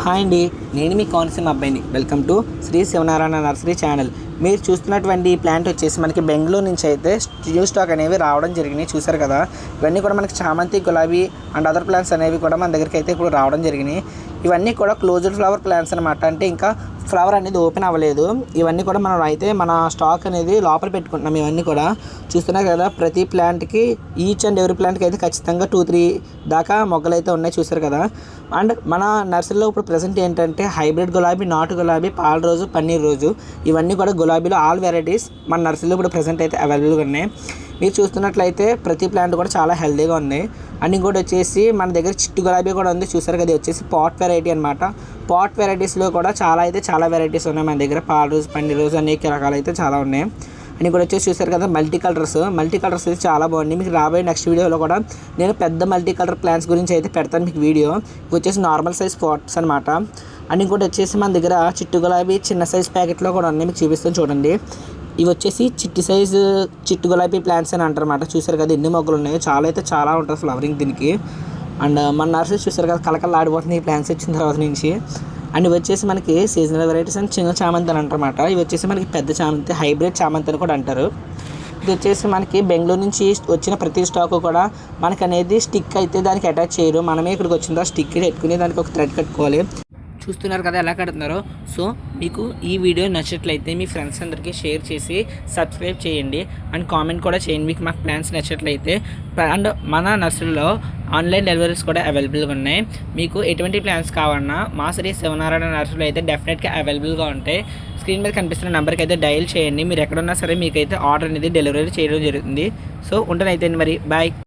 Hi అండి, నేను మీ కోనసీమ అబ్బాయిని. Welcome to Sri Sivanarayana nursery channel. మీరు చూస్తున్నటువంటి ప్లాంట్ వచ్చేసి మనకి బెంగళూరు నుంచి అయితే న్యూ స్టాక్ అనేవి రావడం జరిగినాయి. చూసారు కదా, ఇవన్నీ కూడా మనకి చామంతి, గులాబీ అండ్ అదర్ ప్లాంట్స్ అనేవి కూడా మన దగ్గరికి అయితే ఇప్పుడు రావడం జరిగినాయి. ఇవన్నీ కూడా క్లోజ్డ్ ఫ్లవర్ ప్లాంట్స్ అనమాట. అంటే ఇంకా ఫ్లవర్ అనేది ఓపెన్ అవ్వలేదు. ఇవన్నీ కూడా మనం అయితే మన స్టాక్ అనేది లోపల పెట్టుకుంటున్నాం. ఇవన్నీ కూడా చూస్తున్నారు కదా, ప్రతి ప్లాంట్కి ఈచ్ అండ్ ఎవరి ప్లాంట్కి అయితే ఖచ్చితంగా 2-3 దాకా మొగ్గలు అయితే ఉన్నాయి. చూసారు కదా. అండ్ మన నర్సరీలో ఇప్పుడు ప్రజెంట్ ఏంటంటే హైబ్రిడ్ గులాబీ, నాటు గులాబీ, పాల రోజు, పన్నీర్ రోజు, ఇవన్నీ కూడా గులాబీలో ఆల్ వెరైటీస్ మన నర్సరీలో ఇప్పుడు ప్రజెంట్ అయితే అవైలబుల్గా ఉన్నాయి. మీరు చూస్తున్నట్లయితే ప్రతి ప్లాంట్ కూడా చాలా హెల్తీగా ఉన్నాయి. అండ్ ఇంకోటి వచ్చేసి మన దగ్గర చిట్టు గులాబీ కూడా ఉంది. చూసారు కదా, ఇది వచ్చేసి పాట్ వెరైటీ అనమాట. పాట్ వెరైటీస్లో కూడా చాలా వెరైటీస్ ఉన్నాయి మన దగ్గర. పాల రోజు, పన్నీర్ రోజు అనేక రకాలు అయితే చాలా ఉన్నాయి. అండ్ ఇంకోటి వచ్చేసి చూసారు కదా, మల్టీ కలర్స్ అయితే చాలా బాగుంది. మీకు రాబోయే నెక్స్ట్ వీడియోలో కూడా నేను పెద్ద మల్టీ కలర్ ప్లాంట్స్ గురించి అయితే పెడతాను మీకు వీడియో. ఇది వచ్చేసి నార్మల్ సైజ్ పాట్స్ అనమాట. అండ్ ఇంకోటి వచ్చేసి మన దగ్గర చిట్టు గులాబీ చిన్న సైజ్ ప్యాకెట్లో కూడా ఉన్నాయి. మీకు చూపిస్తాను చూడండి. ఇవి వచ్చేసి చిట్టు గులాబీ ప్లాంట్స్ అని అంటారన్నమాట. చూసారు కదా ఎన్ని మొగ్గలు ఉన్నాయో, చాలా ఉంటుంది ఫ్లవరింగ్ దీనికి. అండ్ మన నర్సరీ చూసారు కదా, కలకల ఆడిపోతుంది ఈ ప్లాంట్స్ వచ్చిన తర్వాత నుంచి. అండ్ ఇవి వచ్చేసి మనకి సీజనల్ వెరైటీస్ అని చిన్న చామంతి అని అంటారన్నమాట. ఇవి వచ్చేసి మనకి పెద్ద చామంతి, హైబ్రిడ్ చామంతి అని కూడా అంటారు. ఇది వచ్చేసి మనకి బెంగళూరు నుంచి వచ్చిన ప్రతి స్టాక్ కూడా మనకి అనేది స్టిక్ అయితే దానికి అటాచ్ చేయరు. మనమే ఇక్కడికి వచ్చిన తర్వాత స్టిక్ పెట్టుకుని దానికి ఒక థ్రెడ్ కట్టుకోవాలి. చూస్తున్నారు కదా ఎలా కడుతున్నారో. సో మీకు ఈ వీడియో నచ్చినట్లయితే మీ ఫ్రెండ్స్ అందరికీ షేర్ చేసి సబ్స్క్రైబ్ చేయండి. అండ్ కామెంట్ కూడా చేయండి మీకు మాకు ప్లాన్స్ నచ్చినట్లయితే. అండ్ మన నర్సరీలో ఆన్లైన్ డెలివరీస్ కూడా అవైలబుల్గా ఉన్నాయి. మీకు ఎటువంటి ప్లాన్స్ కావాలన్నా మా శ్రీ శివనారాయణ నర్సరీలో అయితే డెఫినెట్గా అవైలబుల్గా ఉంటాయి. స్క్రీన్ మీద కనిపిస్తున్న నెంబర్కి అయితే డయల్ చేయండి. మీరు ఎక్కడున్నా సరే మీకైతే ఆర్డర్ అనేది డెలివరీ చేయడం జరుగుతుంది. సో ఉంటానైతే మరి బాయ్.